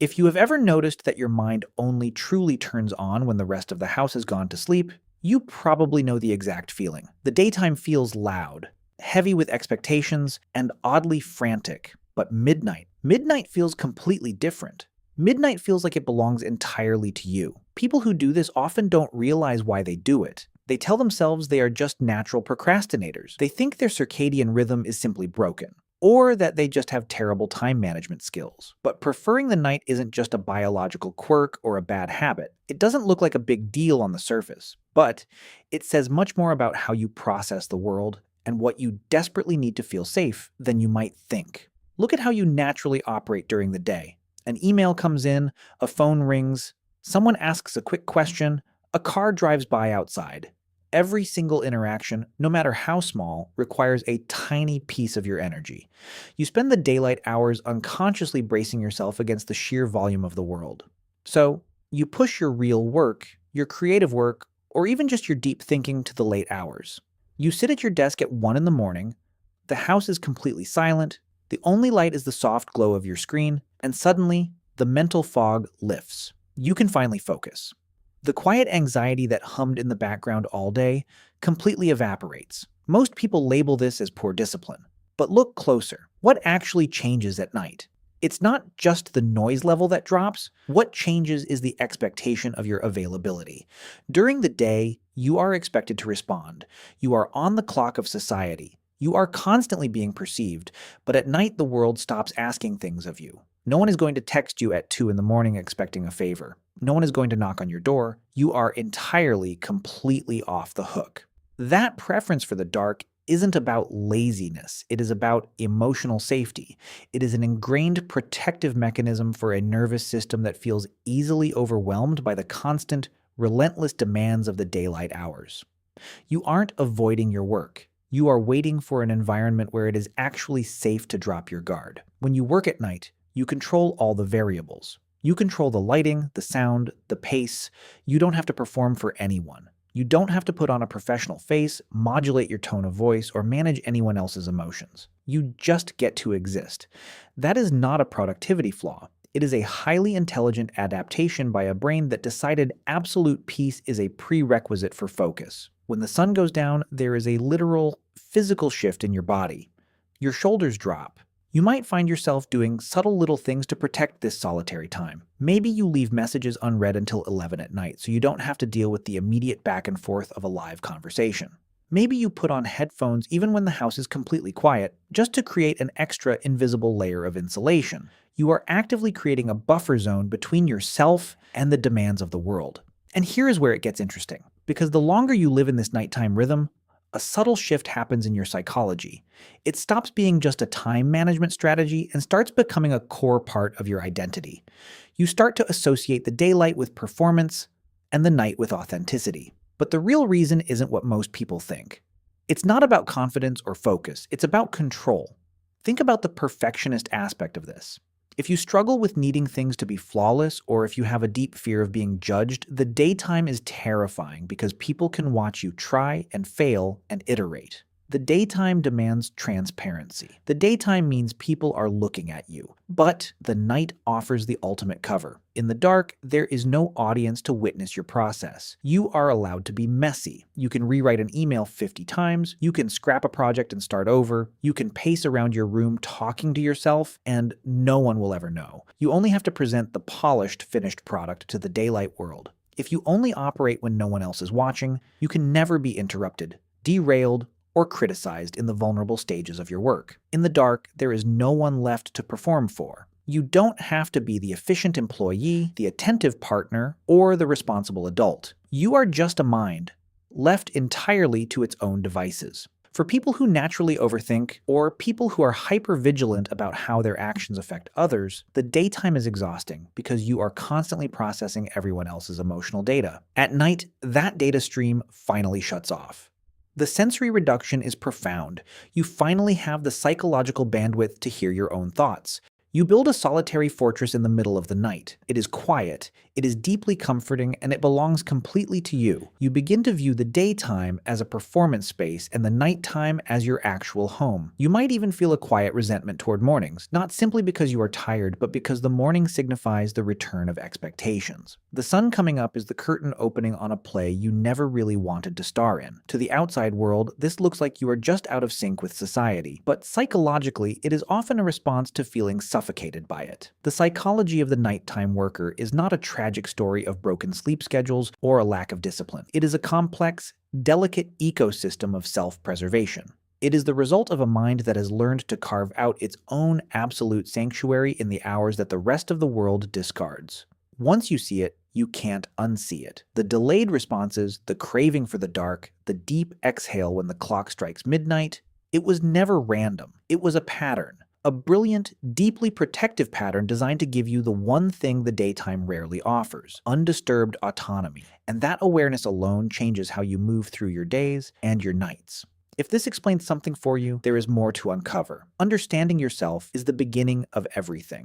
If you have ever noticed that your mind only truly turns on when the rest of the house has gone to sleep, you probably know the exact feeling. The daytime feels loud, heavy with expectations, and oddly frantic. But midnight feels completely different. Midnight feels like it belongs entirely to you. People who do this often don't realize why they do it. They tell themselves they are just natural procrastinators. They think their circadian rhythm is simply broken, or that they just have terrible time management skills. But preferring the night isn't just a biological quirk or a bad habit. It doesn't look like a big deal on the surface, but it says much more about how you process the world and what you desperately need to feel safe than you might think. Look at how you naturally operate during the day. An email comes in, a phone rings, someone asks a quick question, a car drives by outside. Every single interaction, no matter how small, requires a tiny piece of your energy. You spend the daylight hours unconsciously bracing yourself against the sheer volume of the world. So, you push your real work, your creative work, or even just your deep thinking to the late hours. You sit at your desk at 1 in the morning, the house is completely silent, the only light is the soft glow of your screen, and suddenly, the mental fog lifts. You can finally focus. The quiet anxiety that hummed in the background all day completely evaporates. Most people label this as poor discipline. But look closer. What actually changes at night? It's not just the noise level that drops. What changes is the expectation of your availability. During the day, you are expected to respond. You are on the clock of society. You are constantly being perceived, but at night the world stops asking things of you. No one is going to text you at 2 in the morning expecting a favor. No one is going to knock on your door. You are entirely, completely off the hook. That preference for the dark isn't about laziness. It is about emotional safety. It is an ingrained protective mechanism for a nervous system that feels easily overwhelmed by the constant, relentless demands of the daylight hours. You aren't avoiding your work. You are waiting for an environment where it is actually safe to drop your guard. When you work at night, you control all the variables. You control the lighting, the sound, the pace. You don't have to perform for anyone. You don't have to put on a professional face, modulate your tone of voice, or manage anyone else's emotions. You just get to exist. That is not a productivity flaw. It is a highly intelligent adaptation by a brain that decided absolute peace is a prerequisite for focus. When the sun goes down, there is a literal, physical shift in your body. Your shoulders drop. You might find yourself doing subtle little things to protect this solitary time. Maybe you leave messages unread until 11 at night so you don't have to deal with the immediate back and forth of a live conversation. Maybe you put on headphones even when the house is completely quiet, just to create an extra invisible layer of insulation. You are actively creating a buffer zone between yourself and the demands of the world. And here is where it gets interesting, because the longer you live in this nighttime rhythm, a subtle shift happens in your psychology. It stops being just a time management strategy and starts becoming a core part of your identity. You start to associate the daylight with performance and the night with authenticity. But the real reason isn't what most people think. It's not about confidence or focus, it's about control. Think about the perfectionist aspect of this. If you struggle with needing things to be flawless, or if you have a deep fear of being judged, the daytime is terrifying because people can watch you try and fail and iterate. The daytime demands transparency. The daytime means people are looking at you, but the night offers the ultimate cover. In the dark, there is no audience to witness your process. You are allowed to be messy. You can rewrite an email 50 times, you can scrap a project and start over, you can pace around your room talking to yourself, and no one will ever know. You only have to present the polished, finished product to the daylight world. If you only operate when no one else is watching, you can never be interrupted, derailed, or criticized in the vulnerable stages of your work. In the dark, there is no one left to perform for. You don't have to be the efficient employee, the attentive partner, or the responsible adult. You are just a mind, left entirely to its own devices. For people who naturally overthink, or people who are hyper-vigilant about how their actions affect others, the daytime is exhausting because you are constantly processing everyone else's emotional data. At night, that data stream finally shuts off. The sensory reduction is profound. You finally have the psychological bandwidth to hear your own thoughts. You build a solitary fortress in the middle of the night. It is quiet, it is deeply comforting, and it belongs completely to you. You begin to view the daytime as a performance space and the nighttime as your actual home. You might even feel a quiet resentment toward mornings, not simply because you are tired, but because the morning signifies the return of expectations. The sun coming up is the curtain opening on a play you never really wanted to star in. To the outside world, this looks like you are just out of sync with society, but psychologically, it is often a response to feeling suffocated by it. The psychology of the nighttime worker is not a tragic story of broken sleep schedules or a lack of discipline. It is a complex, delicate ecosystem of self-preservation. It is the result of a mind that has learned to carve out its own absolute sanctuary in the hours that the rest of the world discards. Once you see it, you can't unsee it. The delayed responses, the craving for the dark, the deep exhale when the clock strikes midnight, it was never random. It was a pattern. A brilliant, deeply protective pattern designed to give you the one thing the daytime rarely offers: undisturbed autonomy. And that awareness alone changes how you move through your days and your nights. If this explains something for you, there is more to uncover. Understanding yourself is the beginning of everything.